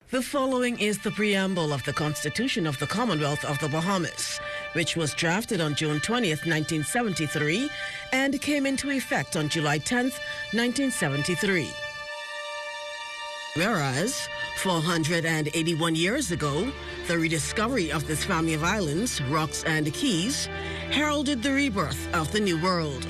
The following is the preamble of the Constitution of the Commonwealth of the Bahamas, which was drafted on June 20th, 1973, and came into effect on July 10th, 1973. Whereas, 481 years ago, the rediscovery of this family of islands, rocks and keys, heralded the rebirth of the New World.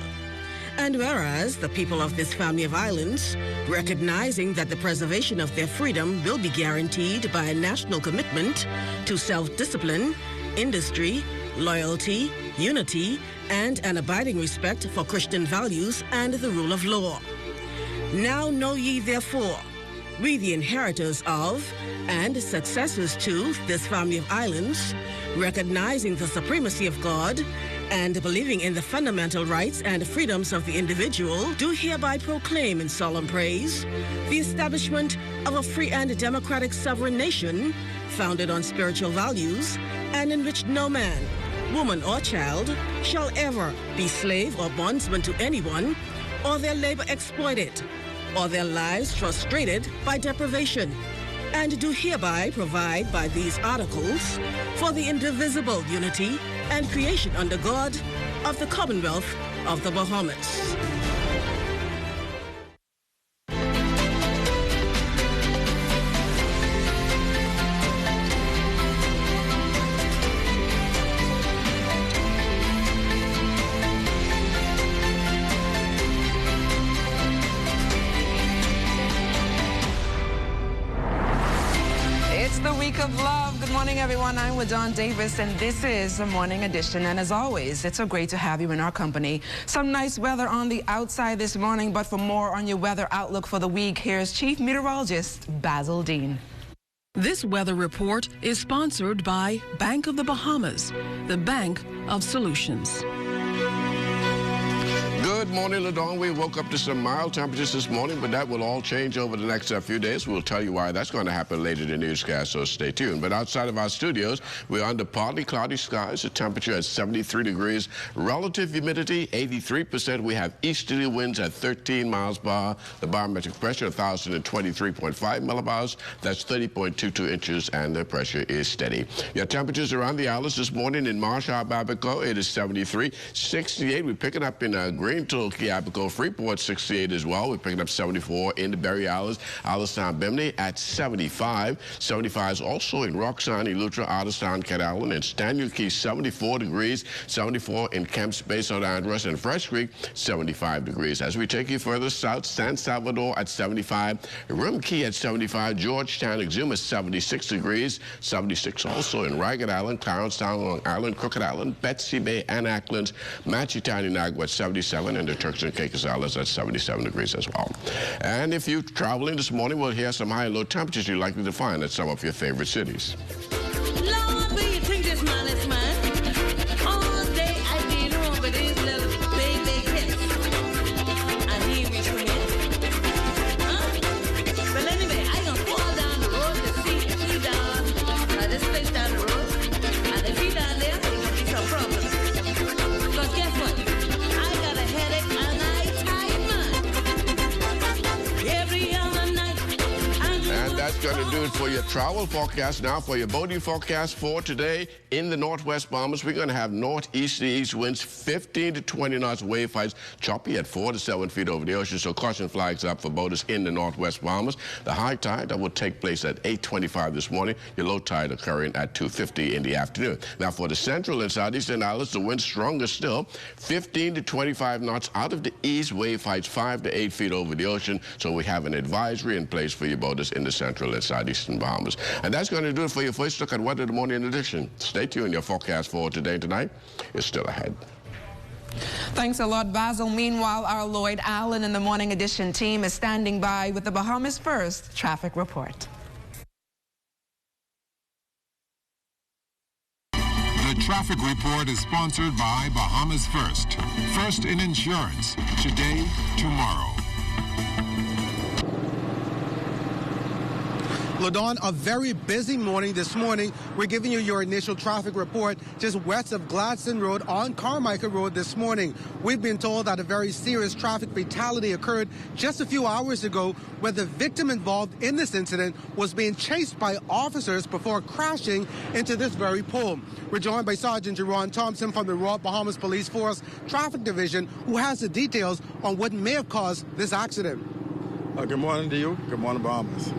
And whereas the people of this family of islands, recognizing that the preservation of their freedom will be guaranteed by a national commitment to self-discipline, industry, loyalty, unity, and an abiding respect for Christian values and the rule of law. Now know ye therefore, we the inheritors of and successors to this family of islands, recognizing the supremacy of God and believing in the fundamental rights and freedoms of the individual, do hereby proclaim in solemn praise the establishment of a free and democratic sovereign nation founded on spiritual values and in which no man, woman, or child shall ever be slave or bondsman to anyone, or their labor exploited, or their lives frustrated by deprivation, and do hereby provide by these articles for the indivisible unity and creation under God of the Commonwealth of the Bahamas. Of love. Good morning, everyone. I'm with Dawn Davis, and this is the Morning Edition. And as always, it's so great to have you in our company. Some nice weather on the outside this morning, but for more on your weather outlook for the week, here's Chief Meteorologist Basil Dean. This weather report is sponsored by Bank of the Bahamas, the bank of solutions. Good morning, LaDawn. We woke up to some mild temperatures this morning, but that will all change over the next few days. We'll tell you why that's going to happen later in the newscast, so stay tuned. But outside of our studios, we're under partly cloudy skies. The temperature at 73 degrees. Relative humidity, 83%. We have easterly winds at 13 miles per hour. The barometric pressure, 1,023.5 millibars. That's 30.22 inches, and the pressure is steady. Your temperatures around the islands this morning in Marshall, Babaco, it is 73. 68, we're picking up in Greenville, Quiapico, Freeport, 68 as well. We're picking up 74 in the Berry Islands, Allenstown, Bimini at 75. 75 is also in Roxanne, Eleuthera, Otterstown, Cat Island, and Stanley Key, 74 degrees. 74 in Camps Bay, St. Andres, and Fresh Creek, 75 degrees. As we take you further south, San Salvador at 75, Rim Key at 75, Georgetown, Exuma, 76 degrees. 76 also in Ragged Island, Clarencetown, Long Island, Crooked Island, Betsy Bay, and Acklands, Manchitown, Inagua at 77, and the Turks and Caicos Islands at 77 degrees as well. And if you're traveling this morning, we'll hear some high and low temperatures you're likely to find at some of your favorite cities. Lord, where you think this man is, man? All day I've been home with these little baby kids. And he reached for me. Huh? But anyway, I gonna fall down the road to see if he down this place down the road. And if he down there, there's gonna be some problems. Because guess what? That's going to do it for your travel forecast. Now for your boating forecast for today in the Northwest Bahamas, we're going to have northeasterly east winds 15 to 20 knots, wave heights choppy at 4 to 7 feet over the ocean. So caution flags up for boaters in the Northwest Bahamas. The high tide that will take place at 8:25 this morning. Your low tide occurring at 2:50 in the afternoon. Now for the central and southeastern islands, the wind's stronger still, 15 to 25 knots out of the east, wave heights 5 to 8 feet over the ocean. So we have an advisory in place for your boaters in the central and southeastern Bahamas. And that's going to do it for your first look at Weather in the Morning Edition. Stay tuned. Your forecast for today and tonight is still ahead. Thanks a lot, Basil. Meanwhile, our Lloyd Allen and the Morning Edition team is standing by with the Bahamas First traffic report. The traffic report is sponsored by Bahamas First. First in insurance. Today, tomorrow. LaDawn, a very busy morning this morning. We're giving you your initial traffic report just west of Gladstone Road on Carmichael Road this morning. We've been told that a very serious traffic fatality occurred just a few hours ago where the victim involved in this incident was being chased by officers before crashing into this very pole. We're joined by Sergeant Jerron Thompson from the Royal Bahamas Police Force Traffic Division, who has the details on what may have caused this accident. Good morning to you. Good morning, Bahamas.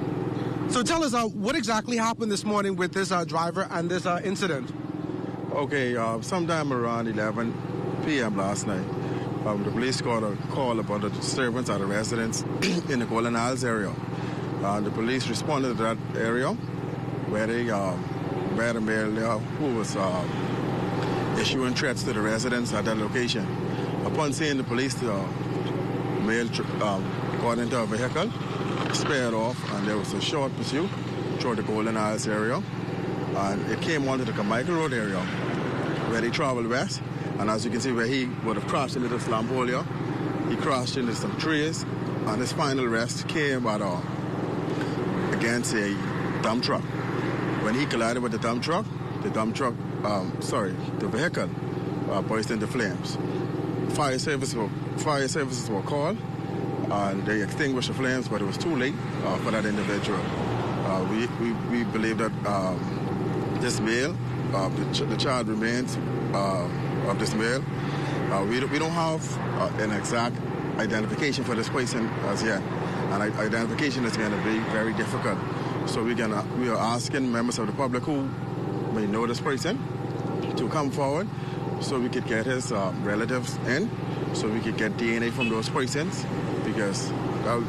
So tell us what exactly happened this morning with this driver and this incident. Okay, sometime around 11 p.m. last night, the police got a call about a disturbance at a residence in the Golden Isles area. The police responded to that area where they met a male who was issuing threats to the residents at that location. Upon seeing the police, the male got into a vehicle, sped off, and there was a short pursuit through the Golden Isles area, and it came onto the Carmichael Road area where they traveled west, and as you can see where he would have crashed into the slump hole here, he crashed into some trees, and his final rest came against a dump truck. When he collided with the vehicle burst into flames. Fire services were called, and they extinguished the flames, but it was too late for that individual. We believe that this male, the child remains of this male. We don't have an exact identification for this person as yet, and identification is going to be very difficult. So we are asking members of the public who may know this person to come forward so we could get his relatives in, so we could get DNA from those persons, because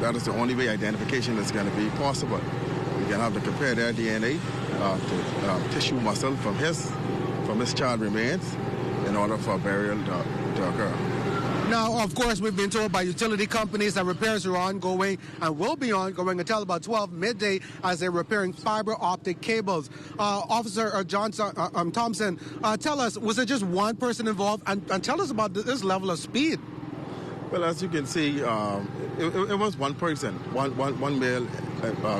that is the only way identification is going to be possible. We can have to compare their DNA to tissue muscle from his child remains in order for burial to occur. Now, of course, we've been told by utility companies that repairs are ongoing and will be ongoing until about 12 midday as they're repairing fiber optic cables. Officer Thompson, tell us, was it just one person involved? And tell us about this level of speed. Well, as you can see, it was one person, one male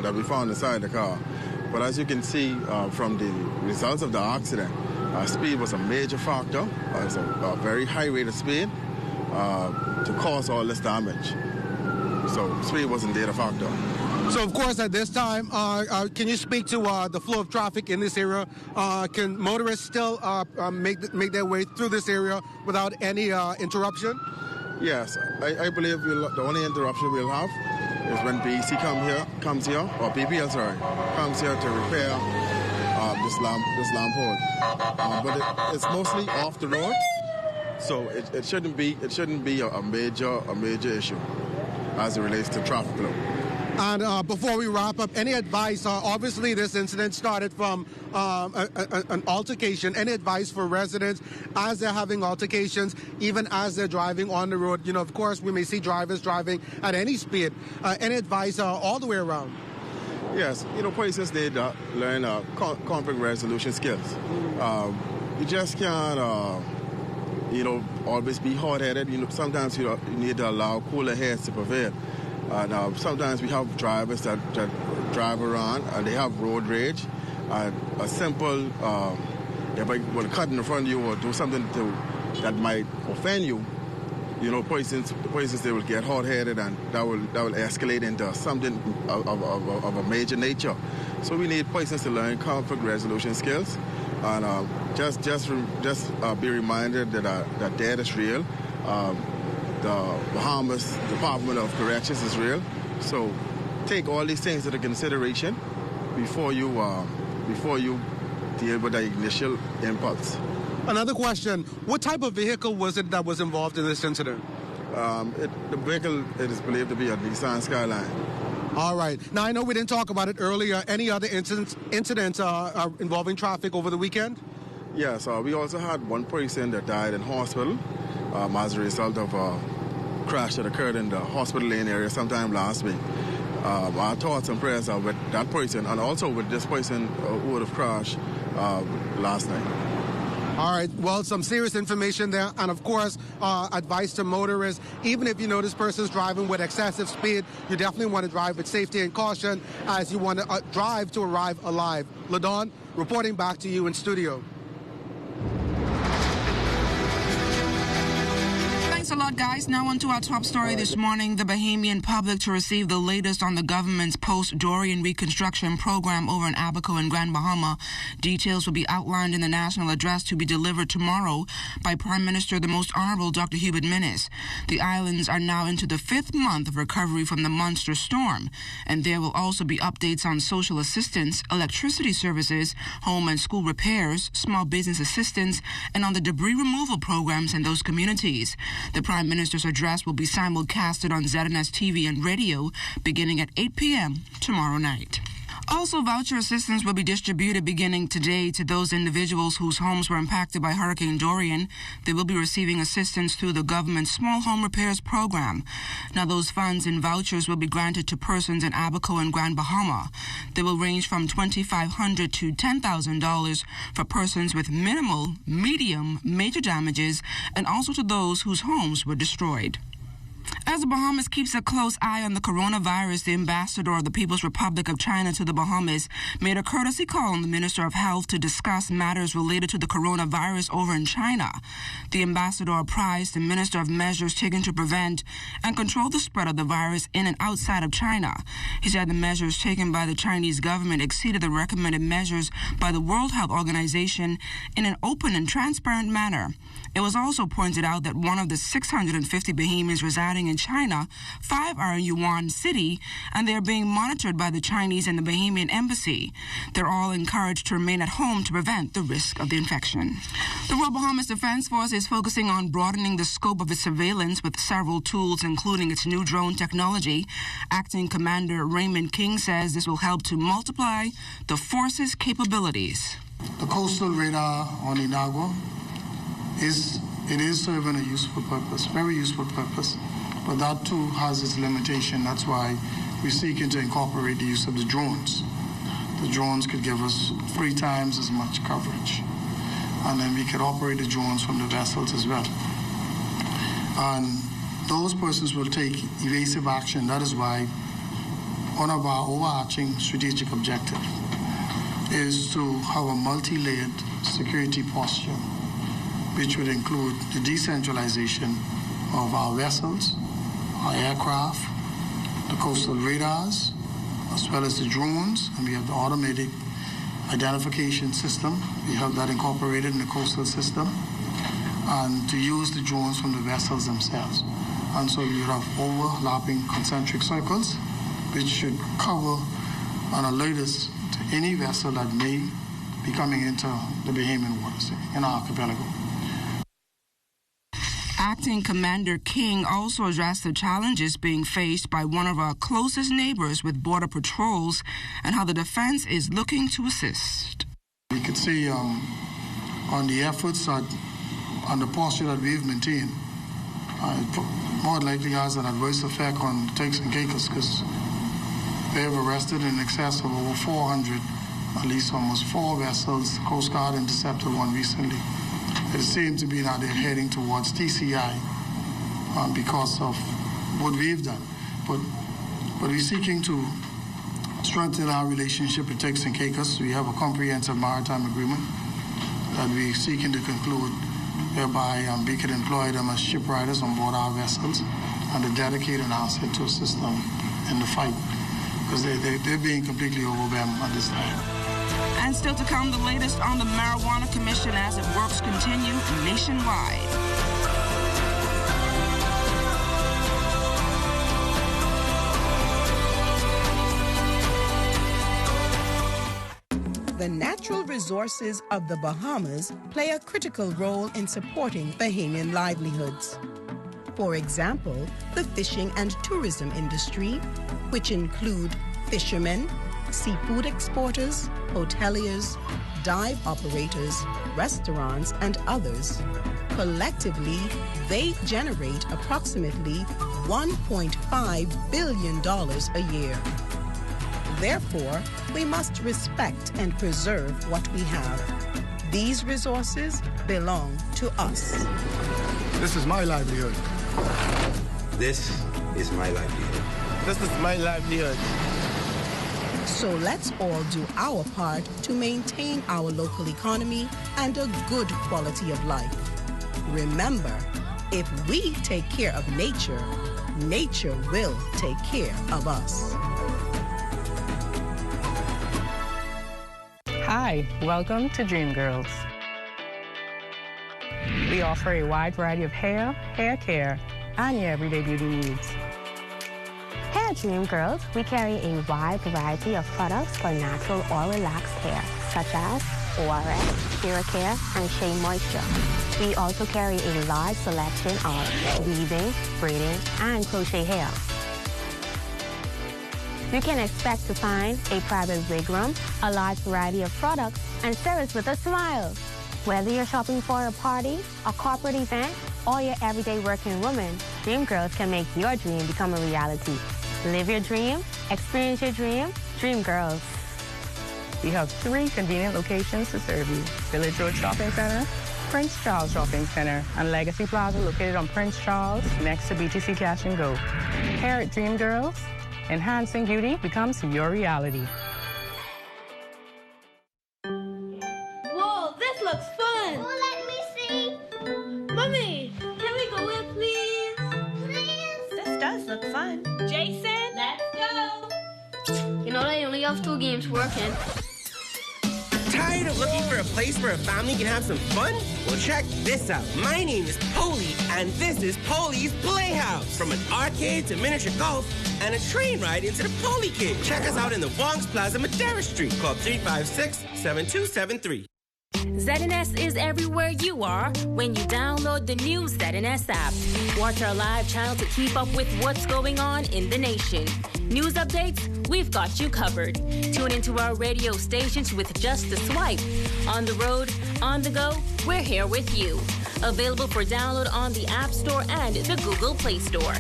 that we found inside the car. But as you can see from the results of the accident, speed was a major factor. It's a very high rate of speed to cause all this damage. So speed was indeed a factor. So, of course, at this time, can you speak to the flow of traffic in this area? Can motorists still make their way through this area without any interruption? Yes, I believe the only interruption we'll have is when BEC comes here, or BPL, comes here to repair this lamp pole. But it's mostly off the road, so it shouldn't be a major issue as it relates to traffic flow. And before we wrap up, any advice? Obviously, this incident started from an altercation. Any advice for residents as they're having altercations, even as they're driving on the road? You know, of course, we may see drivers driving at any speed. Any advice all the way around? Yes, persons need to learn conflict resolution skills. You just can't, always be hard-headed. Sometimes you need to allow cooler heads to prevail. And sometimes we have drivers that drive around and they have road rage. A simple, they might cut in front of you or do something that might offend you. Persons they will get hot-headed, and that will escalate into something of a major nature. So we need persons to learn conflict resolution skills, and just be reminded that death is real. The Bahamas Department of Corrections is real. So take all these things into consideration before you deal with the initial impulse. Another question, what type of vehicle was it that was involved in this incident? The vehicle, it is believed to be a Nissan Skyline. All right. Now, I know we didn't talk about it earlier. Any other incidents involving traffic over the weekend? Yes, we also had one person that died in hospital as a result of a crash that occurred in the Hospital Lane area sometime last week. Our thoughts and prayers are with that person and also with this person who would have crashed last night. All right. Well, some serious information there. And, of course, advice to motorists, even if you know this person's driving with excessive speed, you definitely want to drive with safety and caution as you want to drive to arrive alive. LaDawn, reporting back to you in studio. Thanks a lot, guys. Now on to our top story this morning. The Bahamian public to receive the latest on the government's post-Dorian reconstruction program over in Abaco and Grand Bahama. Details will be outlined in the national address to be delivered tomorrow by Prime Minister the Most Honorable Dr. Hubert Minnis. The islands are now into the 5th month of recovery from the monster storm, and there will also be updates on social assistance, electricity services, home and school repairs, small business assistance, and on the debris removal programs in those communities. The Prime Minister's address will be simulcasted on ZNS TV and radio beginning at 8 p.m. tomorrow night. Also, voucher assistance will be distributed beginning today to those individuals whose homes were impacted by Hurricane Dorian. They will be receiving assistance through the government's Small Home Repairs Program. Now, those funds and vouchers will be granted to persons in Abaco and Grand Bahama. They will range from $2,500 to $10,000 for persons with minimal, medium, major damages, and also to those whose homes were destroyed. As the Bahamas keeps a close eye on the coronavirus, the ambassador of the People's Republic of China to the Bahamas made a courtesy call on the Minister of Health to discuss matters related to the coronavirus over in China. The ambassador apprised the Minister of measures taken to prevent and control the spread of the virus in and outside of China. He said the measures taken by the Chinese government exceeded the recommended measures by the World Health Organization in an open and transparent manner. It was also pointed out that one of the 650 Bahamians residing in China, 5 are in Yuan City, and they are being monitored by the Chinese and the Bahamian embassy. They're all encouraged to remain at home to prevent the risk of the infection. The Royal Bahamas Defense Force is focusing on broadening the scope of its surveillance with several tools, including its new drone technology. Acting Commander Raymond King says this will help to multiply the force's capabilities. The coastal radar on Inagua is serving a useful purpose, very useful purpose, but that too has its limitation. That's why we're seeking to incorporate the use of the drones. The drones could give us 3 times as much coverage, and then we could operate the drones from the vessels as well. And those persons will take evasive action. That is why one of our overarching strategic objectives is to have a multi-layered security posture, which would include the decentralization of our vessels, our aircraft, the coastal radars, as well as the drones, and we have the automatic identification system. We have that incorporated in the coastal system, and to use the drones from the vessels themselves. And so you have overlapping concentric circles, which should cover and alert us to any vessel that may be coming into the Bahamian waters in our archipelago. Acting Commander King also addressed the challenges being faced by one of our closest neighbors with border patrols and how the defense is looking to assist. We could see on the efforts on the posture that we've maintained, more likely has an adverse effect on Turks and Caicos, because they have arrested in excess of over 400, at least almost 4 vessels. The Coast Guard intercepted one recently. It seems to be now they're heading towards TCI because of what we've done. But we're seeking to strengthen our relationship with Turks and Caicos. We have a comprehensive maritime agreement that we're seeking to conclude, whereby we could employ them as ship riders on board our vessels and to dedicate an asset to assist them in the fight, because they're being completely overwhelmed at this time. And still to come, the latest on the Marijuana Commission as it works continue nationwide. The natural resources of the Bahamas play a critical role in supporting Bahamian livelihoods. For example, the fishing and tourism industry, which include fishermen, seafood exporters, hoteliers, dive operators, restaurants, and others. Collectively, they generate approximately $1.5 billion a year. Therefore, we must respect and preserve what we have. These resources belong to us. This is my livelihood. This is my livelihood. This is my livelihood. So let's all do our part to maintain our local economy and a good quality of life. Remember, if we take care of nature, nature will take care of us. Hi, welcome to Dream Girls. We offer a wide variety of hair care, and your everyday beauty needs. Here at Dream Girls, we carry a wide variety of products for natural or relaxed hair, such as ORS, Care, and Shea Moisture. We also carry a large selection of weaving, braiding, and crochet hair. You can expect to find a private wig room, a large variety of products, and service with a smile. Whether you're shopping for a party, a corporate event, or your everyday working woman, Dream Girls can make your dream become a reality. Live your dream, experience your dream, Dream Girls. We have 3 convenient locations to serve you: Village Road Shopping Center, Prince Charles Shopping Center, and Legacy Plaza located on Prince Charles next to BTC Cash and Go. Here at Dream Girls, enhancing beauty becomes your reality. Whoa, this looks fun. Oh, let me see. Mommy, can we go in, please? Please. This does look fun. Jason, let's go. You know they only have 2 games working. Tired of looking for a place where a family can have some fun? Well, check this out. My name is Polly, and this is Polly's Playhouse. From an arcade to miniature golf and a train ride into the Polly Cave. Check us out in the Wong's Plaza, Madera Street. Call 356-7273. ZNS is everywhere you are when you download the new ZNS app. Watch our live channel to keep up with what's going on in the nation. News updates, we've got you covered. Tune into our radio stations with just a swipe. On the road, on the go, we're here with you. Available for download on the App Store and the Google Play Store.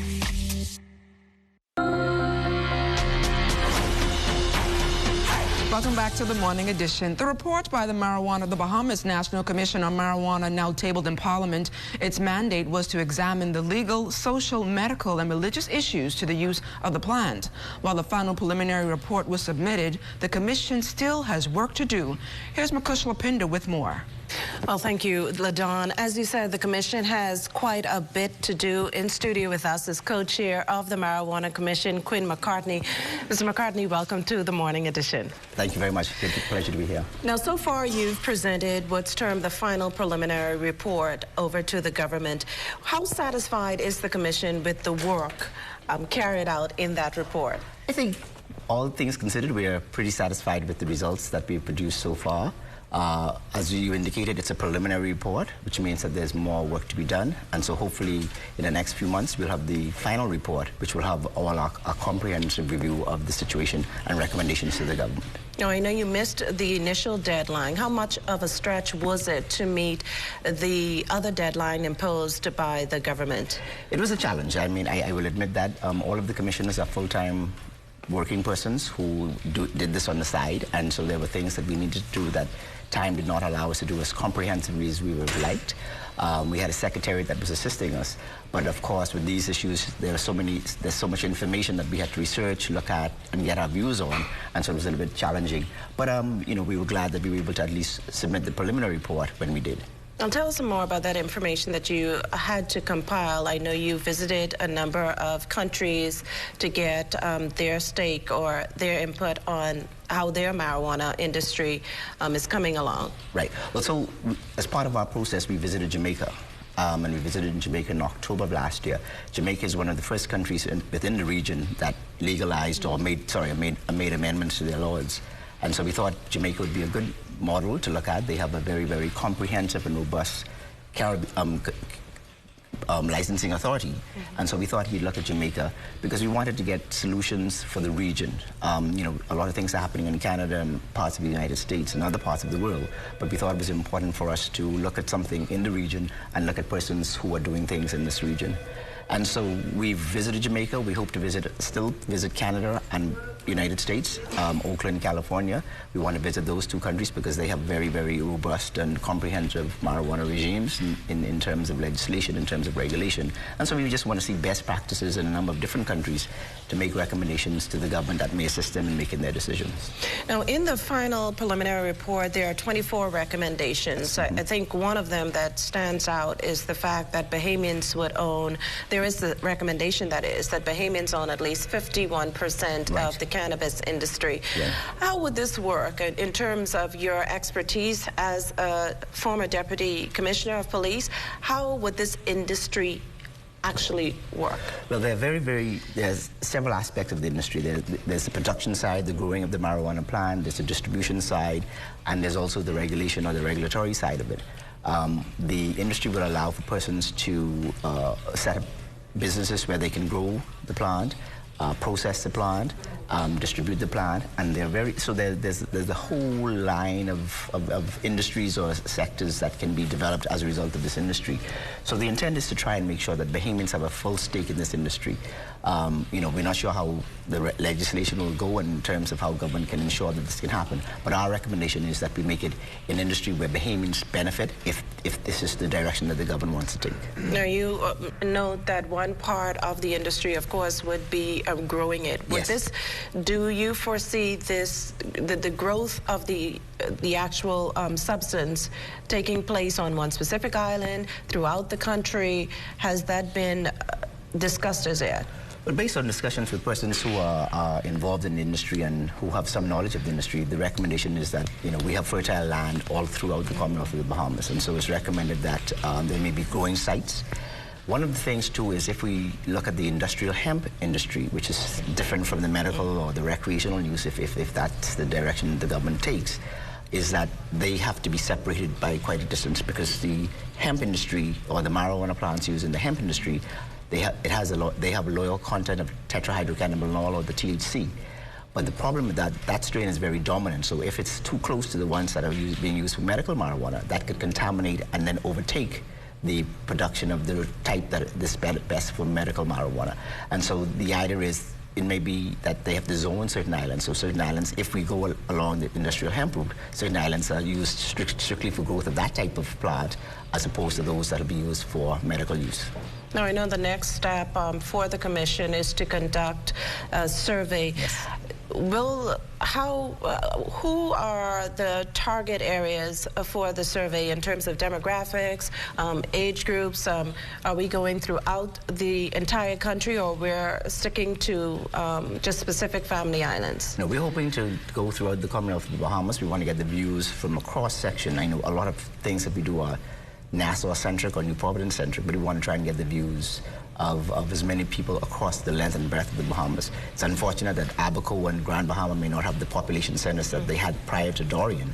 Welcome back to the Morning Edition. The report by the Bahamas National Commission on Marijuana, now tabled in Parliament. Its mandate was to examine the legal, social, medical, and religious issues to the use of the plant. While the final preliminary report was submitted, the Commission still has work to do. Here's Makushla Pinda with more. Well, thank you, LaDawn. As you said, the Commission has quite a bit to do. In studio with us is co-chair of the Marijuana Commission, Quinn McCartney. Mr. McCartney, welcome to the Morning Edition. Thank you very much. It's a pleasure to be here. Now, so far you've presented what's termed the final preliminary report over to the government. How satisfied is the Commission with the work carried out in that report? I think all things considered, we are pretty satisfied with the results that we've produced so far. As you indicated, it's a preliminary report, which means that there's more work to be done. And so hopefully in the next few months, we'll have the final report, which will have all our comprehensive review of the situation and recommendations to the government. Now, I know you missed the initial deadline. How much of a stretch was it to meet the other deadline imposed by the government? It was a challenge. I mean, I will admit that all of the commissioners are full-time working persons who did this on the side, and so there were things that we needed to do that time did not allow us to do as comprehensively as we would have liked. We had a secretary that was assisting us, but of course with these issues there's so much information that we had to research, look at, and get our views on, and so it was a little bit challenging. But you know, we were glad that we were able to at least submit the preliminary report when we did. Now, tell us some more about that information that you had to compile. I know you visited a number of countries to get their stake or their input on how their marijuana industry is coming along. Right. Well, so as part of our process, we visited Jamaica. And we visited Jamaica in October of last year. Jamaica is one of the first countries within the region that legalized or made amendments to their laws. And so we thought Jamaica would be a good model to look at. They have a very, very comprehensive and robust licensing authority. And so we thought we'd look at Jamaica because we wanted to get solutions for the region. You know, a lot of things are happening in Canada and parts of the United States and other parts of the world, but we thought it was important for us to look at something in the region and look at persons who are doing things in this region. And so we've visited Jamaica. We hope to still visit Canada and United States, Oakland, California. We want to visit those two countries because they have very, very robust and comprehensive marijuana regimes in terms of legislation, in terms of regulation. And so we just want to see best practices in a number of different countries to make recommendations to the government that may assist them in making their decisions. Now, in the final preliminary report, there are 24 recommendations. I think one of them that stands out is the fact that Bahamians would own, there is the recommendation that is, that Bahamians own at least 51% of the cannabis industry. Yeah. How would this work in terms of your expertise as a former Deputy Commissioner of Police? How would this industry actually work? Well, there's several aspects of the industry. There's the production side, the growing of the marijuana plant, there's the distribution side, and there's also the regulation or the regulatory side of it. The industry will allow for persons to set up businesses where they can grow the plant, process the plant, distribute the plant, and there's a whole line of industries or sectors that can be developed as a result of this industry. So the intent is to try and make sure that Bahamians have a full stake in this industry. You know, we're not sure how the legislation will go in terms of how government can ensure that this can happen, but our recommendation is that we make it an industry where Bahamians benefit if this is the direction that the government wants to take. Now, you note that one part of the industry, of course, would be growing it. With this, do you foresee this, the growth of the actual substance taking place on one specific island, throughout the country? Has that been discussed as yet? But based on discussions with persons who are involved in the industry and who have some knowledge of the industry, the recommendation is that, you know, we have fertile land all throughout the Commonwealth of the Bahamas, and so it's recommended that there may be growing sites. One of the things, too, is if we look at the industrial hemp industry, which is different from the medical or the recreational use, if that's the direction the government takes, is that they have to be separated by quite a distance, because the hemp industry, or the marijuana plants used in the hemp industry, they have a lower content of tetrahydrocannabinol, or the THC. But the problem is that that strain is very dominant, so if it's too close to the ones that are being used for medical marijuana, that could contaminate and then overtake the production of the type that is best for medical marijuana. And so the idea is, it may be that they have to zone certain islands. So certain islands, if we go along the industrial hemp route, certain islands are used strictly for growth of that type of plant, as opposed to those that will be used for medical use. Now, I know the next step for the Commission is to conduct a survey. Yes. Who are the target areas for the survey in terms of demographics, age groups? Are we going throughout the entire country, or we're sticking to just specific family islands? No, we're hoping to go throughout the Commonwealth of the Bahamas. We want to get the views from a cross-section. I know a lot of things that we do are Nassau-centric or New Providence-centric, but we want to try and get the views of as many people across the length and breadth of the Bahamas. It's unfortunate that Abaco and Grand Bahama may not have the population centers that they had prior to Dorian,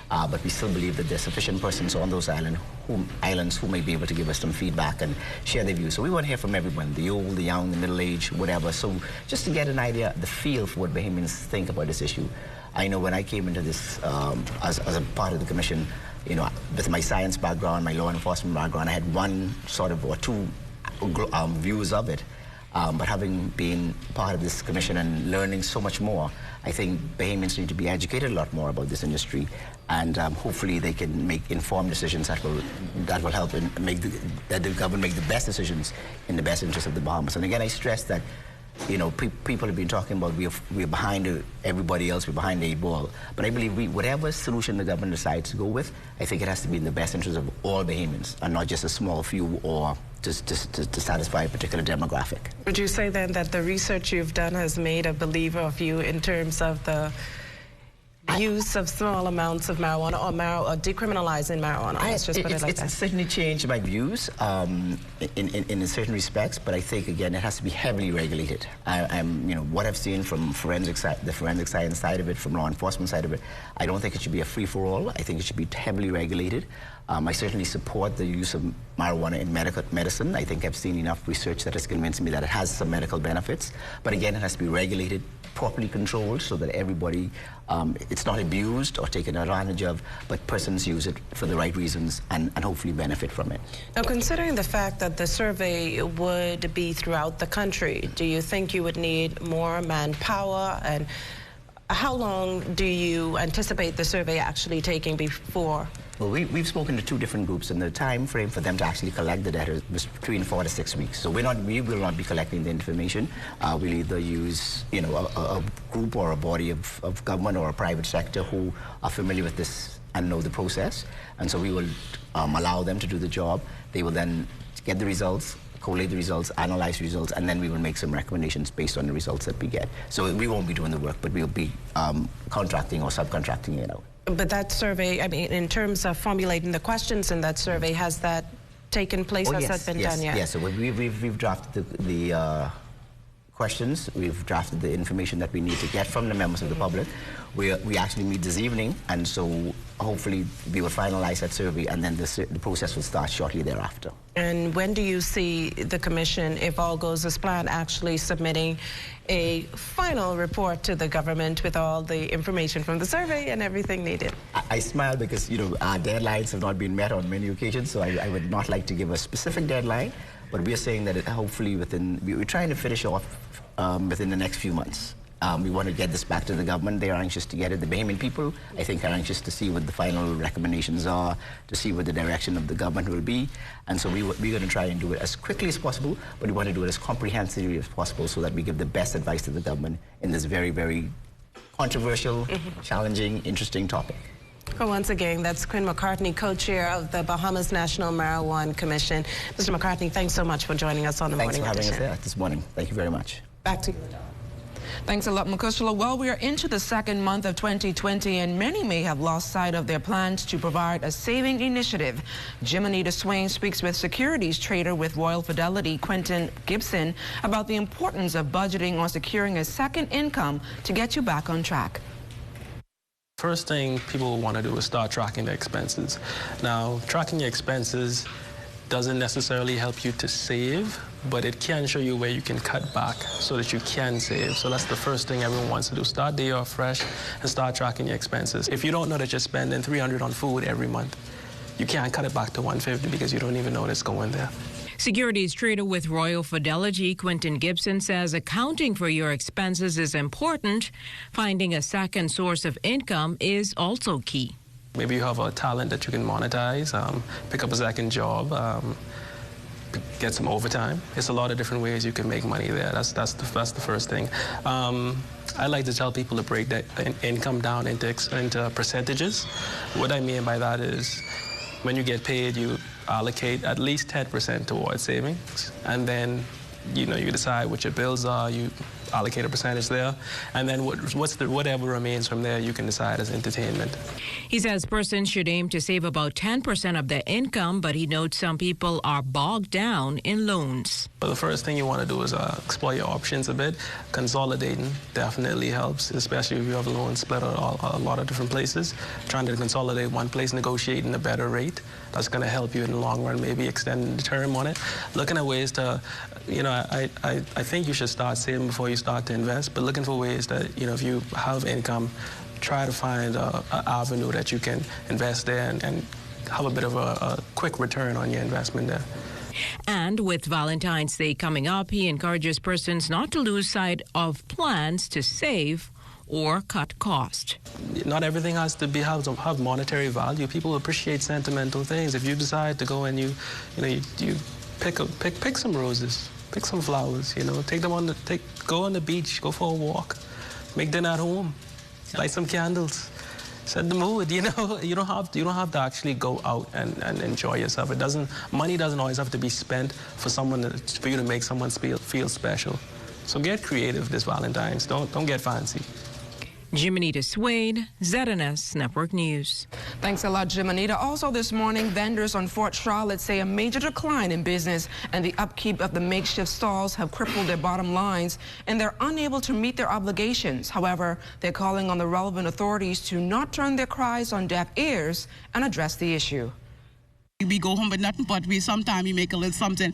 but we still believe that there's sufficient persons on those islands who may be able to give us some feedback and share their views. So we want to hear from everyone, the old, the young, the middle-aged, whatever. So just to get an idea, the feel for what Bahamians think about this issue. I know when I came into this as a part of the Commission, you know, with my science background, my law enforcement background, I had one sort of, or two views of it. But having been part of this commission and learning so much more, I think Bahamians need to be educated a lot more about this industry, and hopefully they can make informed decisions that will help and that the government make the best decisions in the best interest of the Bahamas. And again, I stress that, you know, people have been talking about we're behind everybody else, we're behind the 8 ball. But I believe whatever solution the government decides to go with, I think it has to be in the best interest of all Bahamians, and not just a small few or just to satisfy a particular demographic. Would you say then that the research you've done has made a believer of you in terms of the use of small amounts of marijuana, or decriminalizing marijuana? Let's just put it like that. It's certainly changed my views in certain respects, but I think, again, it has to be heavily regulated. You know, what I've seen from the forensic science side of it, from law enforcement side of it, I don't think it should be a free-for-all. I think it should be heavily regulated. I certainly support the use of marijuana in medicine. I think I've seen enough research that has convinced me that it has some medical benefits. But again, it has to be regulated properly controlled so that everybody, it's not abused or taken advantage of, but persons use it for the right reasons and hopefully benefit from it. Now, considering the fact that the survey would be throughout the country, do you think you would need more manpower? And how long do you anticipate the survey actually taking before? Well, we've spoken to 2 different groups, and the time frame for them to actually collect the data was between 4 to 6 weeks. So we will not be collecting the information. We'll either use, you know, a group or a body of government or a private sector who are familiar with this and know the process. And so we will allow them to do the job. They will then get the results, collate the results, analyze the results, and then we will make some recommendations based on the results that we get. So we won't be doing the work, but we'll be contracting or subcontracting it out. But that survey, I mean, in terms of formulating the questions in that survey, has that taken place? Has that been done yet? Yes, so we've drafted the questions. We've drafted the information that we need to get from the members of the public. We actually meet this evening, and so hopefully we will finalize that survey, and then the process will start shortly thereafter. And when do you see the commission, if all goes as planned, actually submitting a final report to the government with all the information from the survey and everything needed? I smile because, you know, our deadlines have not been met on many occasions, so I would not like to give a specific deadline, but we are saying that hopefully we're trying to finish off within the next few months. We want to get this back to the government. They're anxious to get it. The Bahamian people, I think, are anxious to see what the final recommendations are, to see what the direction of the government will be. And so we're going to try and do it as quickly as possible, but we want to do it as comprehensively as possible so that we give the best advice to the government in this very, very controversial, challenging, interesting topic. Well, once again, that's Quinn McCartney, co-chair of the Bahamas National Marijuana Commission. Mr. McCartney, thanks so much for joining us on the Morning Edition. Thanks for having us there this morning. Thank you very much. Back to you. Thanks a lot, Makushla. Well, we are into the second month of 2020, and many may have lost sight of their plans to provide a saving initiative. Jimonita Swain speaks with securities trader with Royal Fidelity, Quentin Gibson, about the importance of budgeting or securing a second income to get you back on track. First thing people want to do is start tracking their expenses. Now, tracking your expenses doesn't necessarily help you to save, but it can show you where you can cut back so that you can save. So that's the first thing everyone wants to do. Start the year off fresh and start tracking your expenses. If you don't know that you're spending $300 on food every month, you can't cut it back to $150 because you don't even know it's going there. Securities trader with Royal Fidelity, Quentin Gibson, says accounting for your expenses is important. Finding a second source of income is also key. Maybe you have a talent that you can monetize, pick up a second job, get some overtime. It's a lot of different ways you can make money there. That's the first thing. I like to tell people to break that income down into percentages. What I mean by that is when you get paid, you allocate at least 10% towards savings, and then you decide what your bills are. You allocate a percentage there, and then whatever remains from there you can decide as entertainment. He says persons should aim to save about 10% of their income, but he notes some people are bogged down in loans. Well, the first thing you want to do is explore your options a bit. Consolidating definitely helps, especially if you have loans split out a lot of different places. Trying to consolidate one place, negotiating a better rate, that's going to help you in the long run, maybe extending the term on it. Looking at ways to, I think you should start saving before you start to invest, but looking for ways that, if you have income, try to find an avenue that you can invest there and have a bit of a quick return on your investment there. And with Valentine's Day coming up, he encourages persons not to lose sight of plans to save or cut cost. Not everything has to have monetary value. People appreciate sentimental things. If you decide to go and you pick some roses, pick some flowers, take them go on the beach, go for a walk, make dinner at home, light some candles, set the mood. You don't have to actually go out and enjoy yourself. Money doesn't always have to be spent for you to make someone feel special. So get creative this Valentine's. Don't get fancy. Jimonita Swain, ZNS Network News. Thanks a lot, Jimonita. Also this morning, vendors on Fort Charlotte say a major decline in business and the upkeep of the makeshift stalls have crippled their bottom lines, and they're unable to meet their obligations. However, they're calling on the relevant authorities to not turn their cries on deaf ears and address the issue. We go home with nothing, but sometimes we make a little something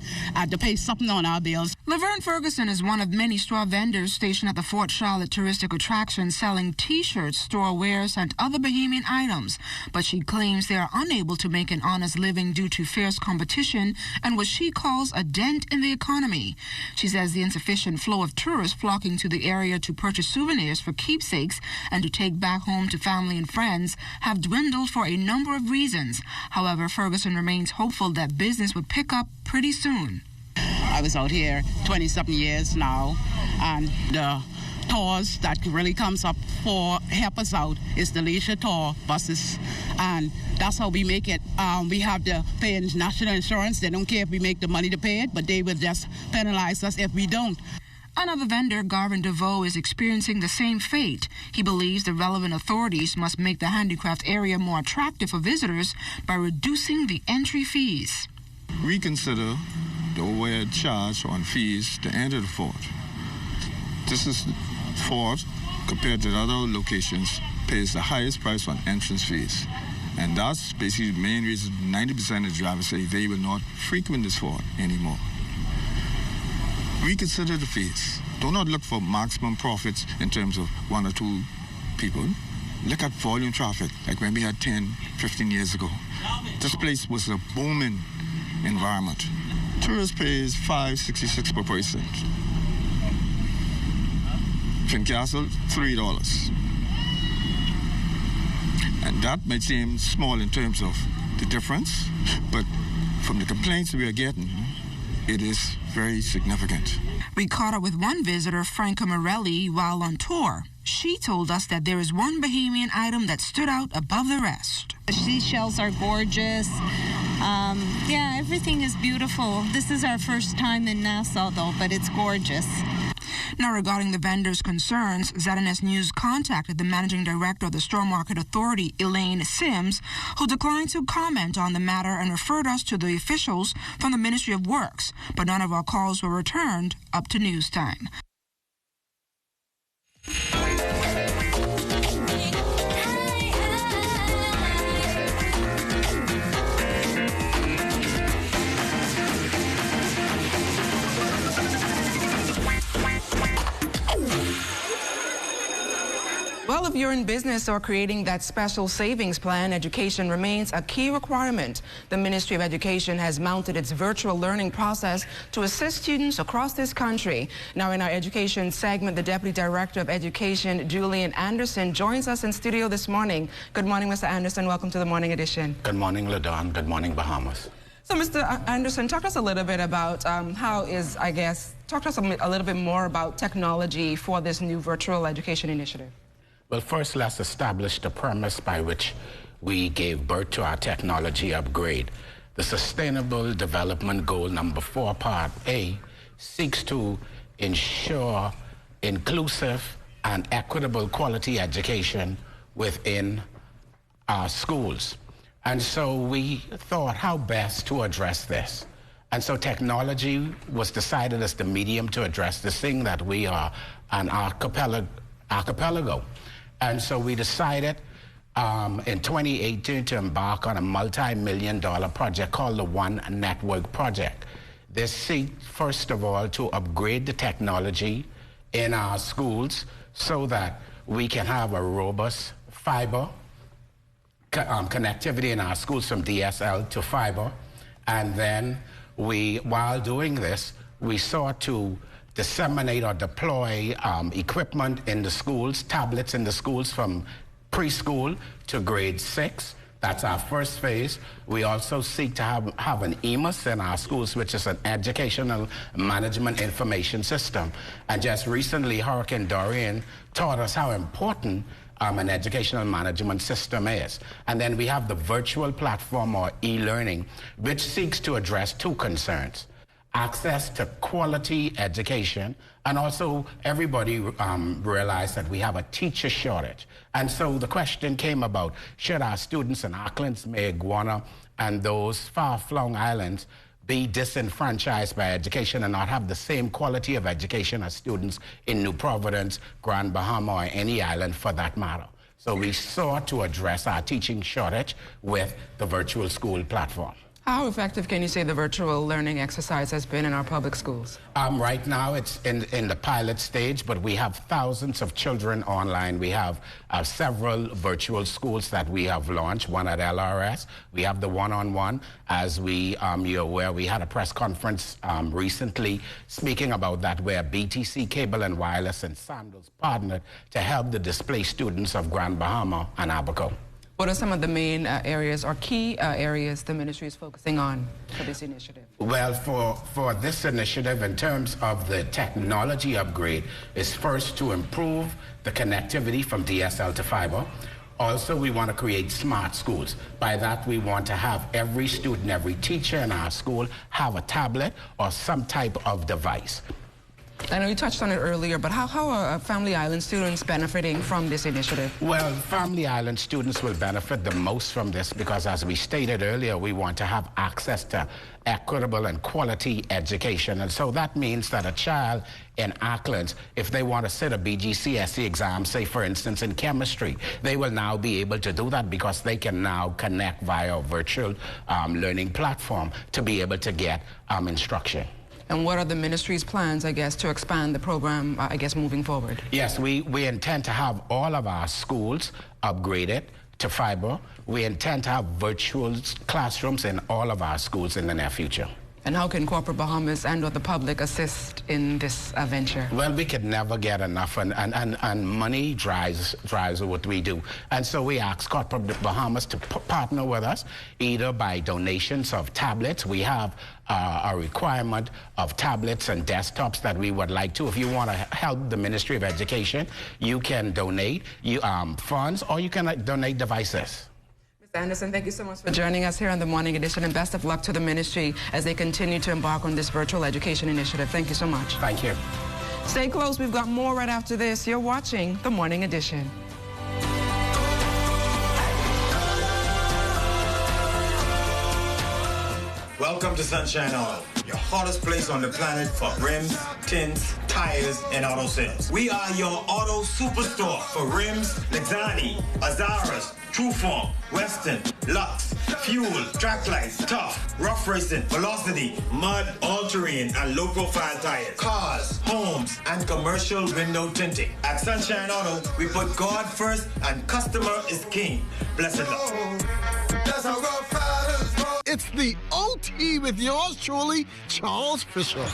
to pay something on our bills. Laverne Ferguson is one of many straw vendors stationed at the Fort Charlotte touristic attraction selling T-shirts, store wares, and other Bahamian items. But she claims they are unable to make an honest living due to fierce competition and what she calls a dent in the economy. She says the insufficient flow of tourists flocking to the area to purchase souvenirs for keepsakes and to take back home to family and friends have dwindled for a number of reasons. However, Ferguson remains hopeful that business would pick up pretty soon. I was out here 20-something years now, and the tours that really comes up for help us out is the leisure tour buses, and that's how we make it. We have to pay national insurance. They don't care if we make the money to pay it, but they will just penalize us if we don't. Another vendor, Garvin DeVoe, is experiencing the same fate. He believes the relevant authorities must make the handicraft area more attractive for visitors by reducing the entry fees. Reconsider the overhead charge on fees to enter the fort. This is the fort, compared to other locations, pays the highest price on entrance fees. And that's basically the main reason 90% of drivers say they will not frequent this fort anymore. Reconsider the fees. Do not look for maximum profits in terms of 1 or 2 people. Look at volume traffic, like when we had 10, 15 years ago. This place was a booming environment. Tourist pays $5.66 per person. Fincastle, $3. And that may seem small in terms of the difference, but from the complaints we are getting, it is very significant. We caught up with one visitor, Franca Morelli, while on tour. She told us that there is one Bahamian item that stood out above the rest. The seashells are gorgeous. Yeah, everything is beautiful. This is our first time in Nassau, though, but it's gorgeous. Now, regarding the vendors' concerns, ZNS News contacted the managing director of the Straw Market Authority, Elaine Sims, who declined to comment on the matter and referred us to the officials from the Ministry of Works, but none of our calls were returned up to news time. Well, if you're in business or creating that special savings plan, education remains a key requirement. The Ministry of Education has mounted its virtual learning process to assist students across this country. Now, in our education segment, the Deputy Director of Education, Julian Anderson, joins us in studio this morning. Good morning, Mr. Anderson. Welcome to the Morning Edition. Good morning, LaDawn. Good morning, Bahamas. So, Mr. Anderson, talk to us a little bit about talk to us a little bit more about technology for this new virtual education initiative. Well, first, let's establish the premise by which we gave birth to our technology upgrade. The Sustainable Development Goal number 4, Part A, seeks to ensure inclusive and equitable quality education within our schools. And so we thought how best to address this. And so technology was decided as the medium to address this, thing that we are an archipelago. And so we decided in 2018 to embark on a multi-million-dollar project called the One Network Project. This seeks, first of all, to upgrade the technology in our schools so that we can have a robust fiber connectivity in our schools from DSL to fiber. And then while doing this, we sought to disseminate or deploy equipment in the schools, tablets in the schools from preschool to grade 6. That's our first phase. We also seek to have an EMIS in our schools, which is an Educational Management Information System. And just recently, Hurricane Dorian taught us how important an educational management system is. And then we have the virtual platform, or e-learning, which seeks to address 2 concerns: access to quality education, and also everybody realized that we have a teacher shortage. And so the question came about, should our students in Auckland, Mayaguana, and those far-flung islands be disenfranchised by education and not have the same quality of education as students in New Providence, Grand Bahama, or any island for that matter? So we sought to address our teaching shortage with the virtual school platform. How effective can you say the virtual learning exercise has been in our public schools? Right now it's in the pilot stage, but we have thousands of children online. We have several virtual schools that we have launched, one at LRS. We have the one-on-one. As you're aware, we had a press conference recently speaking about that, where BTC Cable and Wireless and Sandals partnered to help the displaced students of Grand Bahama and Abaco. What are some of the main areas or key areas the ministry is focusing on for this initiative? Well, for this initiative, in terms of the technology upgrade, is first to improve the connectivity from DSL to fiber. Also, we want to create smart schools. By that, we want to have every student, every teacher in our school have a tablet or some type of device. I know you touched on it earlier, but how are Family Island students benefiting from this initiative? Well, Family Island students will benefit the most from this because, as we stated earlier, we want to have access to equitable and quality education. And so that means that a child in Acklands, if they want to sit a BGCSE exam, say for instance in chemistry, they will now be able to do that because they can now connect via a virtual learning platform to be able to get instruction. And what are the ministry's plans, I guess, to expand the program, I guess, moving forward? Yes, we intend to have all of our schools upgraded to fiber. We intend to have virtual classrooms in all of our schools in the near future. And how can corporate Bahamas and or the public assist in this venture? Well, we could never get enough, and money drives what we do. And so we ask corporate Bahamas to partner with us, either by donations of tablets. We have a requirement of tablets and desktops that we would like to. If you want to help the Ministry of Education, you can donate funds, or you can donate devices. Anderson, thank you so much for joining us here on the Morning Edition, and best of luck to the ministry as they continue to embark on this virtual education initiative. Thank you so much. Thank you. Stay close. We've got more right after this. You're watching the Morning Edition. Welcome to Sunshine Auto, your hottest place on the planet for rims, tints, tires, and auto sales. We are your auto superstore for rims, Lexani, Azaras, Trueform, Western, Lux, Fuel, Track Lights, Tough, Rough Racing, Velocity, Mud, All-Terrain, and low-profile tires. Cars, homes, and commercial window tinting. At Sunshine Auto, we put God first and customer is king. Blessed luck. It's the OT with yours truly, Charles Fisher.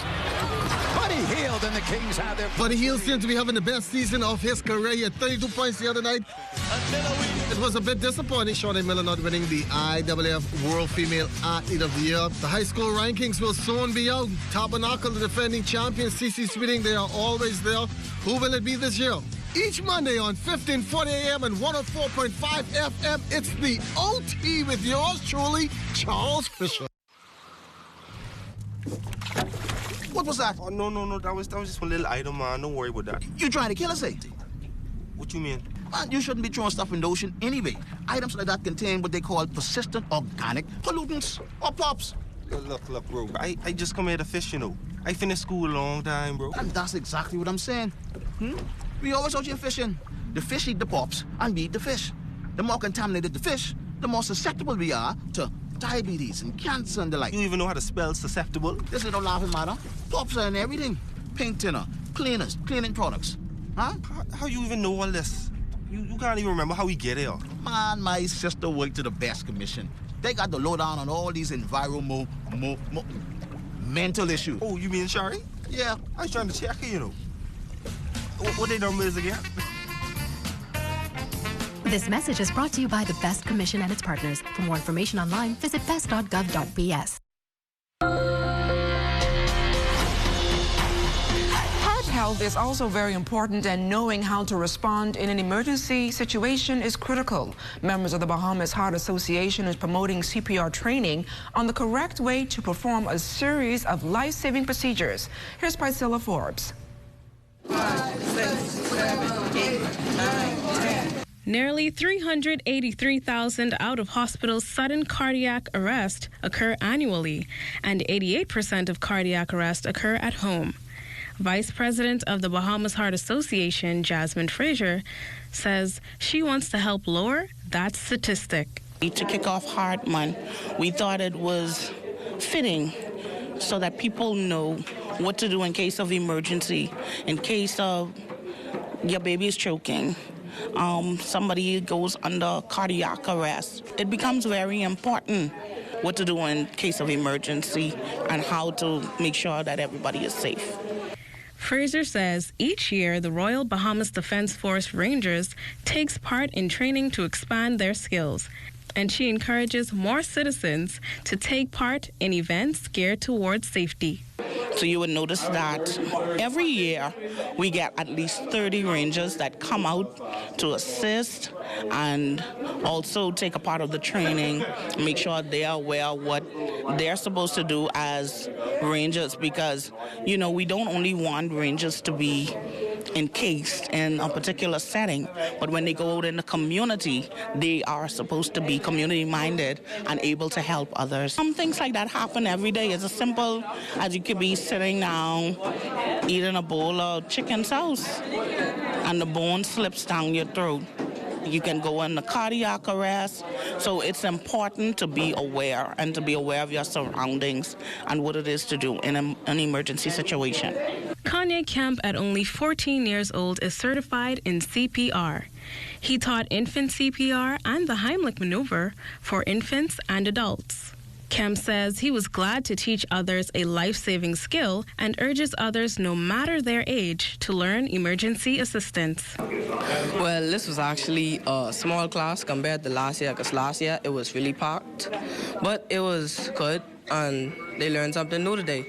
Buddy Hield and the Kings have their... Buddy Hield seems to be having the best season of his career. He had 32 points the other night. It was a bit disappointing, Shawnee Miller not winning the IAAF World Female Athlete of the Year. The high school rankings will soon be out. Tabernacle, the defending champion, CC Sweeting, they are always there. Who will it be this year? Each Monday on 1540 AM and 104.5 FM, it's the OT with yours truly, Charles Fisher. What was that? Oh, no. That was just one little item, man. Don't worry about that. You trying to kill us, eh? What you mean? Man, you shouldn't be throwing stuff in the ocean anyway. Items like that contain what they call persistent organic pollutants or POPs. Look, bro. I just come here to fish, you know. I finished school a long time, bro. And that's exactly what I'm saying. We always out here fishing. The fish eat the pops and we eat the fish. The more contaminated the fish, the more susceptible we are to diabetes and cancer and the like. You even know how to spell susceptible? This is no laughing matter. Pops are in everything. Paint thinner, cleaners, cleaning products. Huh? How you even know all this? You can't even remember how we get here. Man, my sister worked to the Best Commission. They got the lowdown on all these environmental mental issues. Oh, you mean Shari? Yeah. I was trying to check her, you know. What their number is again? This message is brought to you by the Best Commission and its partners. For more information online, visit best.gov.bs. Heart health is also very important, and knowing how to respond in an emergency situation is critical. Members of the Bahamas Heart Association is promoting CPR training on the correct way to perform a series of life-saving procedures. Here's Priscilla Forbes. 5, 6, 7, 8, 9, 10. Nearly 383,000 out-of-hospital sudden cardiac arrest occur annually, and 88% of cardiac arrests occur at home. Vice President of the Bahamas Heart Association, Jasmine Frazier, says she wants to help lower that statistic. To kick off Heart Month, we thought it was fitting so that people know what to do in case of emergency, in case of your baby is choking, somebody goes under cardiac arrest. It becomes very important what to do in case of emergency and how to make sure that everybody is safe. Fraser says each year the Royal Bahamas Defense Force Rangers takes part in training to expand their skills, and she encourages more citizens to take part in events geared towards safety. So you would notice that every year we get at least 30 rangers that come out to assist and also take a part of the training, make sure they are aware of what they're supposed to do as rangers, because, you know, we don't only want rangers to be encased in a particular setting, but when they go out in the community, they are supposed to be community-minded and able to help others. Some things like that happen every day. It's as simple as you could be sitting down, eating a bowl of chicken sauce, and the bone slips down your throat. You can go into cardiac arrest. So it's important to be aware and to be aware of your surroundings and what it is to do in an emergency situation. Kanye Kemp, at only 14 years old, is certified in CPR. He taught infant CPR and the Heimlich maneuver for infants and adults. Kemp says he was glad to teach others a life-saving skill and urges others, no matter their age, to learn emergency assistance. Well, this was actually a small class compared to last year, because last year it was really packed. But it was good, and they learned something new today.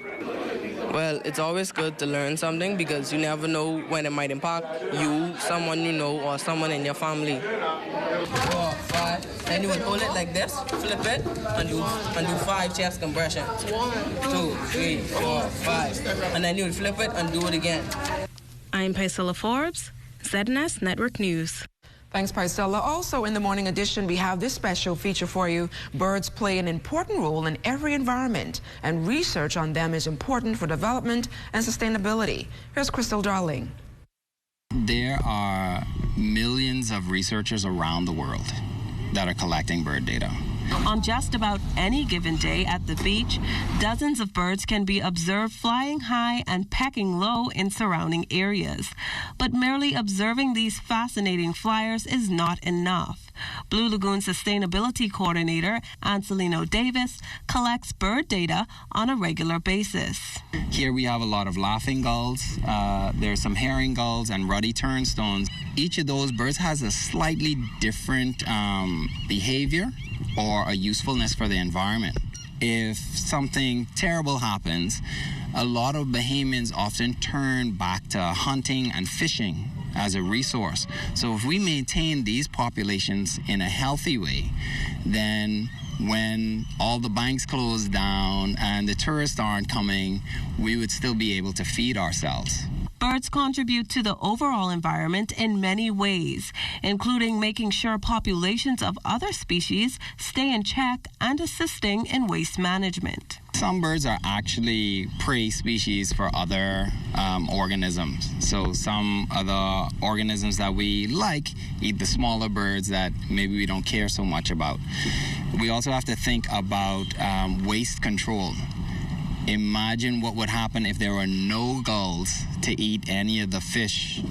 Well, it's always good to learn something because you never know when it might impact you, someone you know, or someone in your family. 4, 5, then you would hold it like this, flip it, and do 5 chest compressions. 1, 2, 3, 4, 5, and then you would flip it and do it again. I'm Priscilla Forbes, ZNS Network News. Thanks, Priscilla. Also in the morning edition, we have this special feature for you. Birds play an important role in every environment, and research on them is important for development and sustainability. Here's Crystal Darling. There are millions of researchers around the world that are collecting bird data. On just about any given day at the beach, dozens of birds can be observed flying high and pecking low in surrounding areas. But merely observing these fascinating flyers is not enough. Blue Lagoon Sustainability Coordinator Anselino Davis collects bird data on a regular basis. Here we have a lot of laughing gulls, there's some herring gulls and ruddy turnstones. Each of those birds has a slightly different behavior or a usefulness for the environment. If something terrible happens, a lot of Bahamians often turn back to hunting and fishing as a resource. So if we maintain these populations in a healthy way, then when all the banks close down and the tourists aren't coming, we would still be able to feed ourselves. Birds contribute to the overall environment in many ways, including making sure populations of other species stay in check and assisting in waste management. Some birds are actually prey species for other organisms. So some of the organisms that we like eat the smaller birds that maybe we don't care so much about. We also have to think about waste control. Imagine what would happen if there were no gulls to eat any of the fish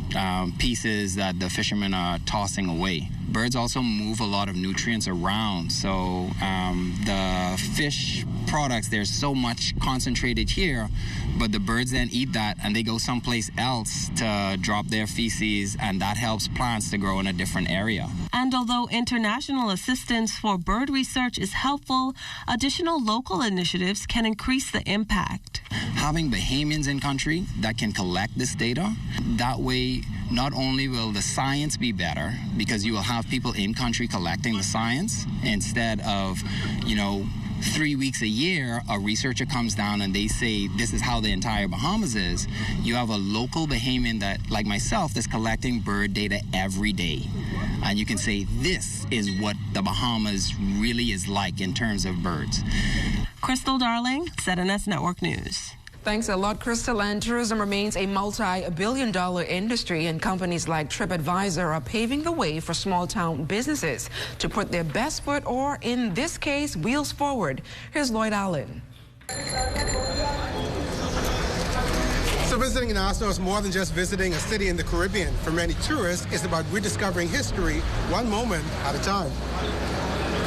pieces that the fishermen are tossing away. Birds also move a lot of nutrients around, so the fish products, there's so much concentrated here, but the birds then eat that and they go someplace else to drop their feces, and that helps plants to grow in a different area. And although international assistance for bird research is helpful, additional local initiatives can increase the impact. Having Bahamians in country that can collect this data, that way not only will the science be better, because you will have people in country collecting the science instead of, 3 weeks a year, a researcher comes down and they say this is how the entire Bahamas is. You have a local Bahamian that, like myself, that's collecting bird data every day. And you can say this is what the Bahamas really is like in terms of birds. Crystal Darling, ZNS Network News. Thanks a lot, Crystal. And tourism remains a multi-billion-dollar industry, and companies like TripAdvisor are paving the way for small-town businesses to put their best foot, or in this case, wheels forward. Here's Lloyd Allen. So visiting Nassau is more than just visiting a city in the Caribbean. For many tourists, it's about rediscovering history one moment at a time.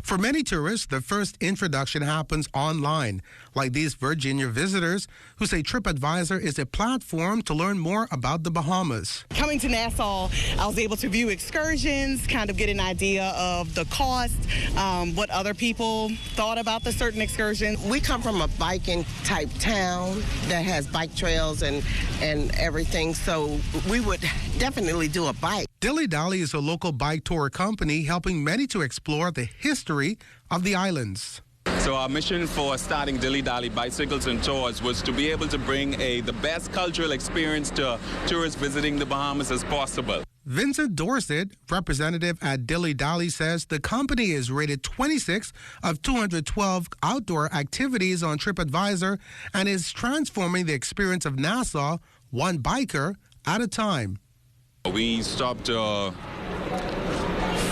For many tourists, the first introduction happens online, like these Virginia visitors who say TripAdvisor is a platform to learn more about the Bahamas. Coming to Nassau, I was able to view excursions, kind of get an idea of the cost, what other people thought about the certain excursion. We come from a biking type town that has bike trails and everything, so we would definitely do a bike. Dilly Dally is a local bike tour company helping many to explore the history of the islands. So our mission for starting Dilly Dally Bicycles and Tours was to be able to bring the best cultural experience to tourists visiting the Bahamas as possible. Vincent Dorset, representative at Dilly Dally, says the company is rated 26 of 212 outdoor activities on TripAdvisor and is transforming the experience of Nassau one biker at a time. We stopped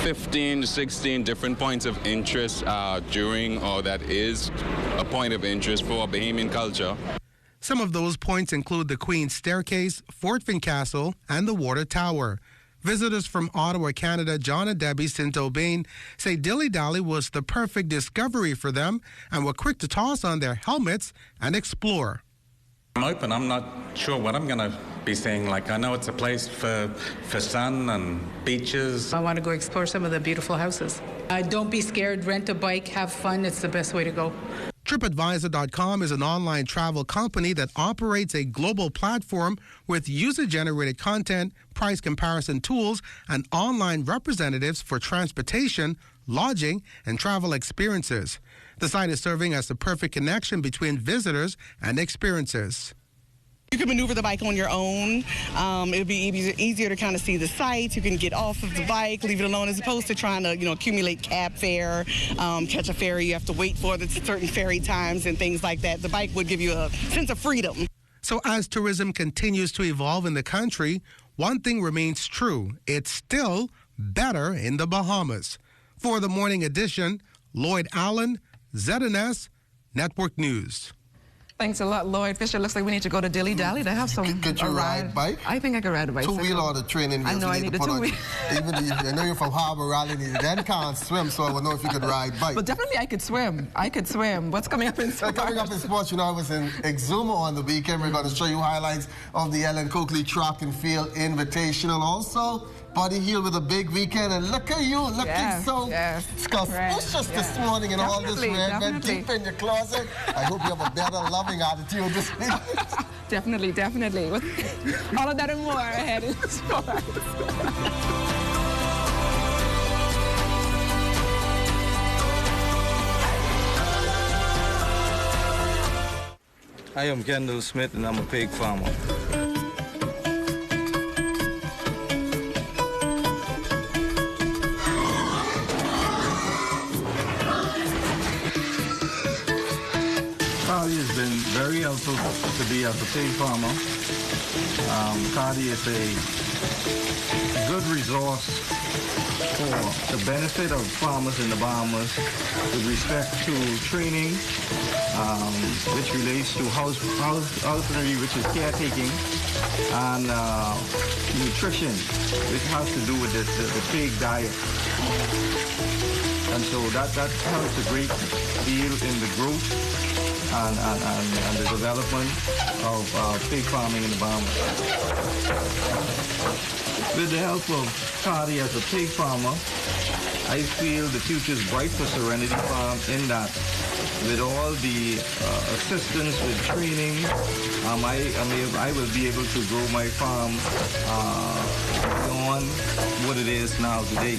15 to 16 different points of interest during, or that is a point of interest for Bahamian culture. Some of those points include the Queen's Staircase, Fort Fincastle, and the Water Tower. Visitors from Ottawa, Canada, John and Debbie Saint-Aubin, say Dilly Dally was the perfect discovery for them and were quick to toss on their helmets and explore. I'm open. I'm not sure what I'm going to be seeing. Like, I know it's a place for sun and beaches. I want to go explore some of the beautiful houses. Don't be scared. Rent a bike. Have fun. It's the best way to go. TripAdvisor.com is an online travel company that operates a global platform with user-generated content, price comparison tools, and online representatives for transportation, lodging, and travel experiences. The site is serving as the perfect connection between visitors and experiences. You can maneuver the bike on your own. It'll be easier to kind of see the sights. You can get off of the bike, leave it alone, as opposed to trying to, accumulate cab fare, catch a ferry. You have to wait for the certain ferry times and things like that. The bike would give you a sense of freedom. So as tourism continues to evolve in the country, one thing remains true. It's still better in the Bahamas. For the Morning Edition, Lloyd Allen, ZNS Network News. Thanks a lot, Lloyd. Fisher, looks like we need to go to Dilly Dally to have some. Could you ride bike? I think I could ride a bike. Two-wheel or the training wheels? I know I need a two-wheel. I know you're from Harbor Raleigh, and you then can't swim, so I would know if you could ride bike. But definitely I could swim. What's coming up in sports? Coming up in sports, I was in Exuma on the weekend. We're going to show you highlights of the Ellen Coakley Track and Field Invitational. Also, Buddy Hield with a big weekend, and look at you, looking so suspicious this morning in all this red and deep in your closet. I hope you have a better, loving attitude this week. Definitely. All of that and more ahead in sports. I am Kendall Smith, and I'm a pig farmer. Cardi has been very helpful to be as a pig farmer. Cardi is a good resource for the benefit of farmers in the Bahamas with respect to training, which relates to husbandry, which is caretaking, and nutrition, which has to do with the pig diet. And so that helps a great deal in the growth and the development of pig farming in the Bahamas. With the help of Cardi as a pig farmer, I feel the future is bright for Serenity Farm in that with all the assistance with training, I will be able to grow my farm beyond what it is now today.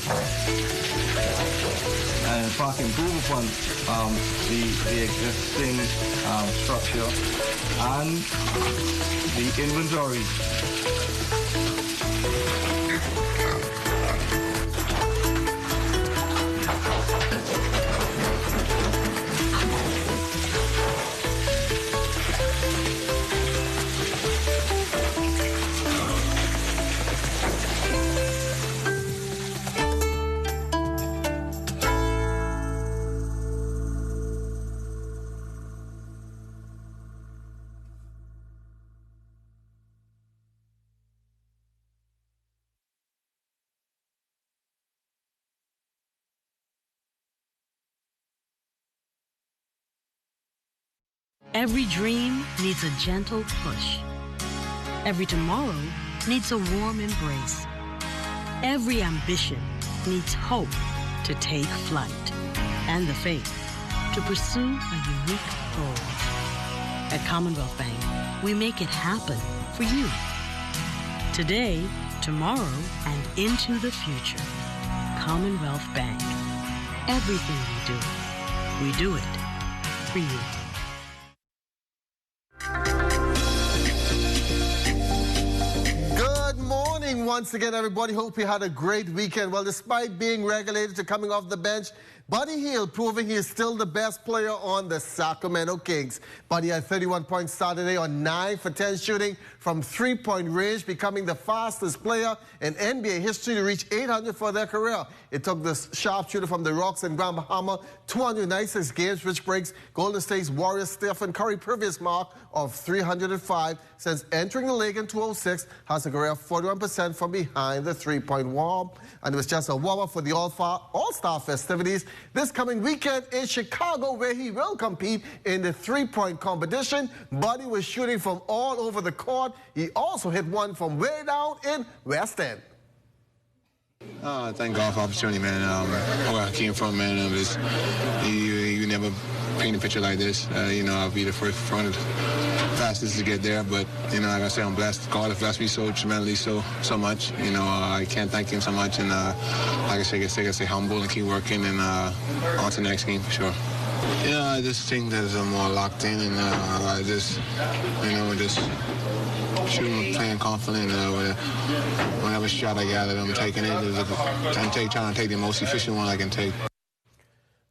And in fact, improve upon the existing structure and the inventory. Every dream needs a gentle push. Every tomorrow needs a warm embrace. Every ambition needs hope to take flight and the faith to pursue a unique goal. At Commonwealth Bank, we make it happen for you. Today, tomorrow, and into the future. Commonwealth Bank. Everything we do it for you. Good morning once again, everybody. Hope you had a great weekend. Well, despite being relegated to coming off the bench, Buddy Hield proving he is still the best player on the Sacramento Kings. Buddy had 31 points Saturday on 9 for 10 shooting from three-point range, becoming the fastest player in NBA history to reach 800 for their career. It took the sharpshooter from the Rocks and Grand Bahama 296 games, which breaks Golden State's Warriors Stephen Curry previous mark of 305 since entering the league in 2006, has a career of 41% from behind the three-point wall. And it was just a warm-up for the All-Star festivities this coming weekend in Chicago, where he will compete in the three-point competition. Buddy was shooting from all over the court. He also hit one from way down in West End. Thank God for the opportunity, man. Where I came from, man, you never paint a picture like this. I'll be the first one, fastest to get there. But like I say, I'm blessed. God has blessed me so tremendously, so much. I can't thank him so much. And like I say, stay humble and keep working, and on to the next game for sure. I just think that I'm more locked in, and I just shooting, playing confident. Whatever shot I got, I'm taking it. I'm trying to take the most efficient one I can take.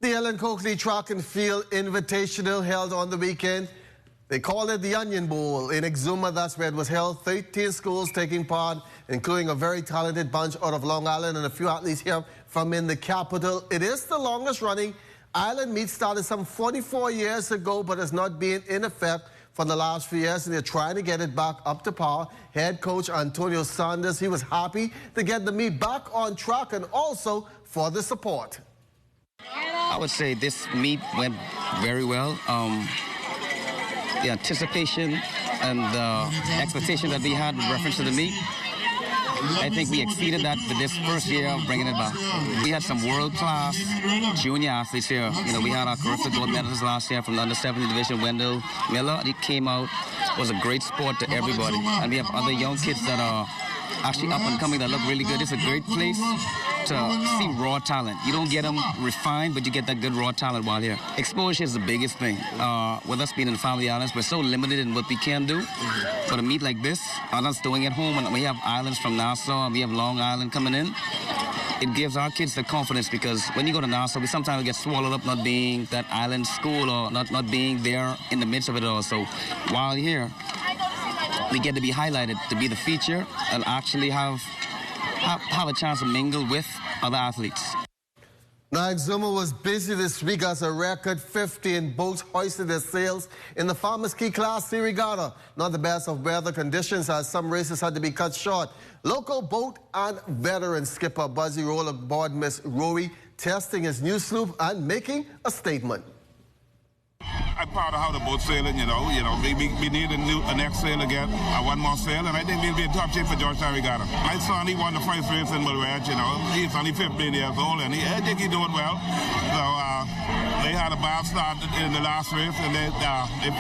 The Ellen Coakley Track and Field Invitational held on the weekend. They called it the Onion Bowl in Exuma. That's where it was held. 13 schools taking part, including a very talented bunch out of Long Island and a few athletes here from in the capital. It is the longest running Island meet, started some 44 years ago, but has not been in effect for the last few years, and they're trying to get it back up to par. Head coach Antonio Saunders, he was happy to get the meet back on track and also for the support. I would say this meet went very well. The anticipation and the expectation that we had with reference to the meet, I think we exceeded that with this first year of bringing it back. We had some world-class junior athletes here. We had our terrific gold medalist last year from the under-17 division, Wendell Miller. He came out, was a great sport to everybody. And we have other young kids that are actually up and coming that look really good. It's a great place to see raw talent. You don't get them refined, but you get that good raw talent while here. Exposure is the biggest thing. With us being in the Family Islands, we're so limited in what we can do. But a meet like this, us doing it home, and we have islands from Nassau, and we have Long Island coming in, it gives our kids the confidence, because when you go to Nassau, we sometimes get swallowed up not being that island school or not being there in the midst of it all. So while here, we get to be highlighted, to be the feature, and actually have a chance to mingle with other athletes. Now, Exuma was busy this week as a record 15 boats hoisted their sails in the Farmers Key Class C Regatta. Not the best of weather conditions, as some races had to be cut short. Local boat and veteran skipper Buzzy rolled aboard Miss Rory, testing his new sloop and making a statement. I'm proud of how the boat's sailing, we need a next sail again, one more sail, and I think we'll be in top shape for Georgetown Regatta. My son, he won the first race in Mulredge, he's only 15 years old, and I think he's doing well. So they had a bad start in the last race, and they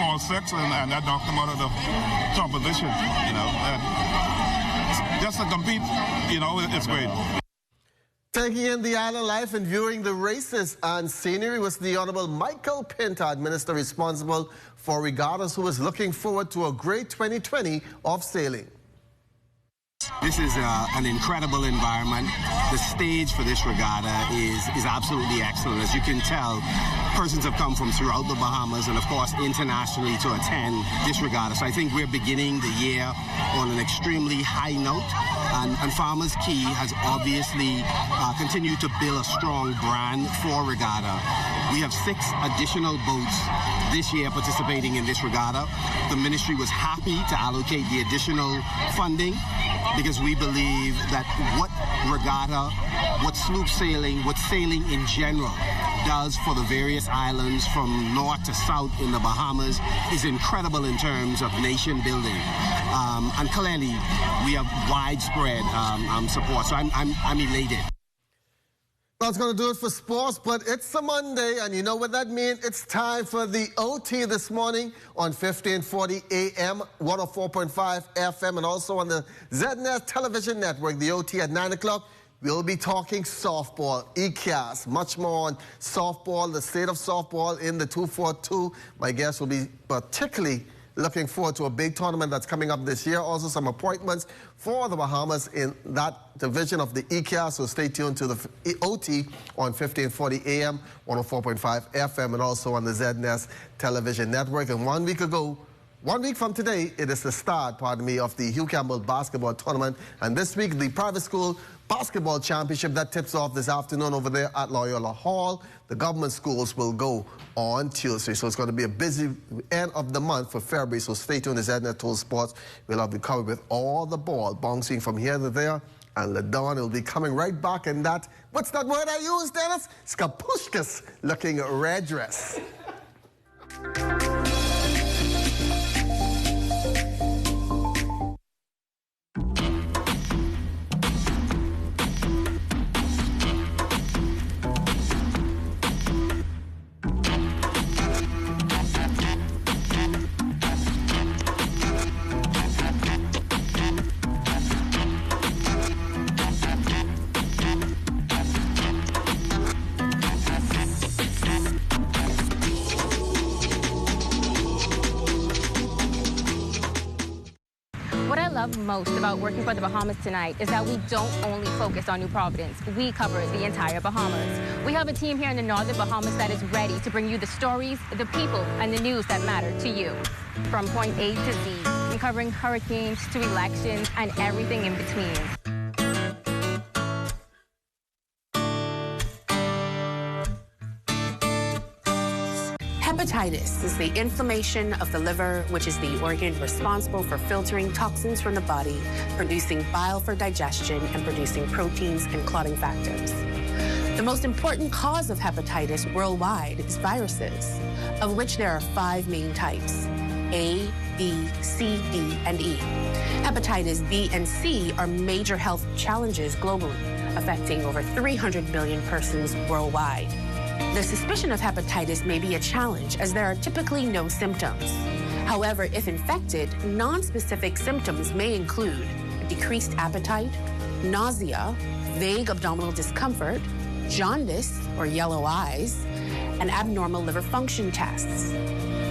fall sixth, and that knocked them out of the top position, just to compete, it's great. Taking in the island life and viewing the races and scenery was the Honorable Michael Pintard, Minister responsible for regattas, who was looking forward to a great 2020 of sailing. This is an incredible environment. The stage for this regatta is absolutely excellent. As you can tell, persons have come from throughout the Bahamas and, of course, internationally to attend this regatta. So I think we're beginning the year on an extremely high note. And Farmers Key has obviously continued to build a strong brand for regatta. We have 6 additional boats this year participating in this regatta. The ministry was happy to allocate the additional funding because we believe that what regatta, what sloop sailing, what sailing in general does for the various islands from north to south in the Bahamas is incredible in terms of nation building. And clearly, we have widespread support. So I'm elated. That's going to do it for sports, but it's a Monday, and you know what that means. It's time for the OT this morning on 1540 AM, 104.5 FM, and also on the ZNet television network. The OT at 9 o'clock. We'll be talking softball, ECAS, much more on softball, the state of softball in the 242. My guest will be particularly looking forward to a big tournament that's coming up this year. Also some appointments for the Bahamas in that division of the ECAS. So stay tuned to the OT on 1540 AM, 104.5 FM, and also on the ZNES television network. And 1 week ago, 1 week from today, it is the start, of the Hugh Campbell basketball tournament. And this week, the private school basketball championship that tips off this afternoon over there at Loyola Hall. The government schools will go on Tuesday, so it's going to be a busy end of the month for February. So stay tuned to ZNet Total Sports. We'll have you covered with all the ball bouncing from here to there. And LaDawn will be coming right back in that, what's that word I used, Dennis? Skapushkas looking red dress. Most about working for the Bahamas tonight is that we don't only focus on New Providence. We cover the entire Bahamas. We have a team here in the northern Bahamas that is ready to bring you the stories, the people, and the news that matter to you. From point A to Z, from covering hurricanes to elections and everything in between. Hepatitis is the inflammation of the liver, which is the organ responsible for filtering toxins from the body, producing bile for digestion, and producing proteins and clotting factors. The most important cause of hepatitis worldwide is viruses, of which there are 5 main types: A, B, C, D, and E. Hepatitis B and C are major health challenges globally, affecting over 300 million persons worldwide. The suspicion of hepatitis may be a challenge, as there are typically no symptoms. However, if infected, non-specific symptoms may include decreased appetite, nausea, vague abdominal discomfort, jaundice or yellow eyes, and abnormal liver function tests.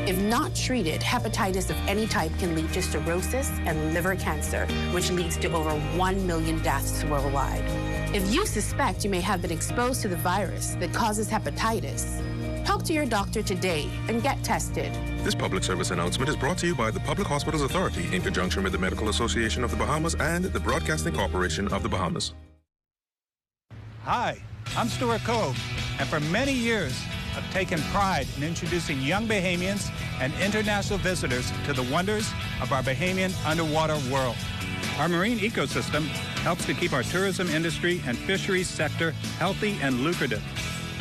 If not treated, hepatitis of any type can lead to cirrhosis and liver cancer, which leads to over 1 million deaths worldwide. If you suspect you may have been exposed to the virus that causes hepatitis, talk to your doctor today and get tested. This public service announcement is brought to you by the Public Hospitals Authority in conjunction with the Medical Association of the Bahamas and the Broadcasting Corporation of the Bahamas. Hi, I'm Stuart Cove, and for many years, I've taken pride in introducing young Bahamians and international visitors to the wonders of our Bahamian underwater world. Our marine ecosystem helps to keep our tourism industry and fisheries sector healthy and lucrative.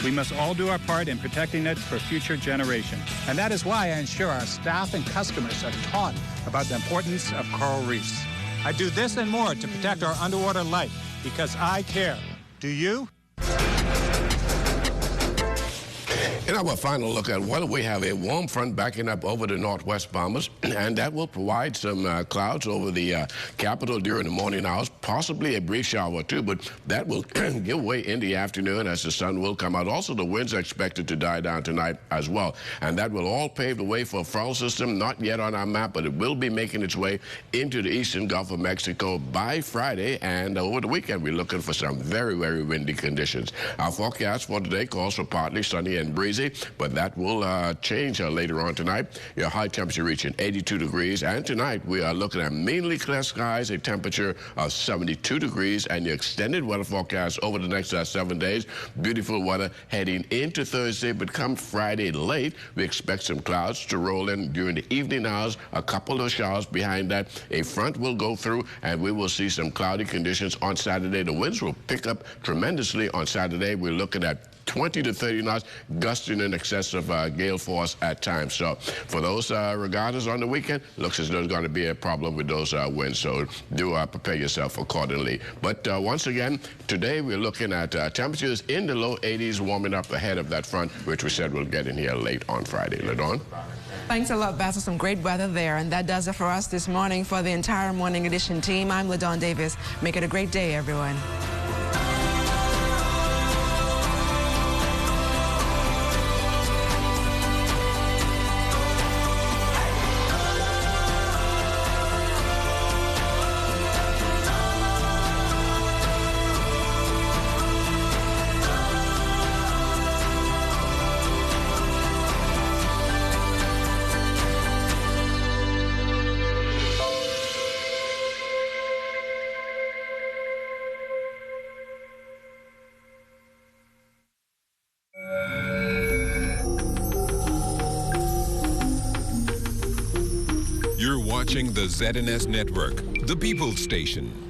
We must all do our part in protecting it for future generations. And that is why I ensure our staff and customers are taught about the importance of coral reefs. I do this and more to protect our underwater life because I care. Do you? In our final look at weather, we have a warm front backing up over the northwest Bahamas, and that will provide some clouds over the capital during the morning hours, possibly a brief shower or two, but that will give way in the afternoon as the sun will come out. Also, the winds are expected to die down tonight as well, and that will all pave the way for a frontal system, not yet on our map, but it will be making its way into the eastern Gulf of Mexico by Friday, and over the weekend, we're looking for some very, very windy conditions. Our forecast for today calls for partly sunny and breezy. breezy, but that will change later on tonight. Your high temperature reaching 82 degrees, and tonight we are looking at mainly clear skies, a temperature of 72 degrees, and your extended weather forecast over the next 7 days. Beautiful weather heading into Thursday, but come Friday late, we expect some clouds to roll in during the evening hours. A couple of showers behind that. A front will go through, and we will see some cloudy conditions on Saturday. The winds will pick up tremendously on Saturday. We're looking at 20 to 30 knots, gusting in excess of gale force at times. So for those regattas on the weekend, looks as though there's going to be a problem with those winds. So do prepare yourself accordingly. But once again, today we're looking at temperatures in the low 80s, warming up ahead of that front, which we said we'll get in here late on Friday. LaDawn? Thanks a lot, Basil. Some great weather there. And that does it for us this morning. For the entire Morning Edition team, I'm LaDawn Davis. Make it a great day, everyone. You're watching the ZNS Network, the People's Station.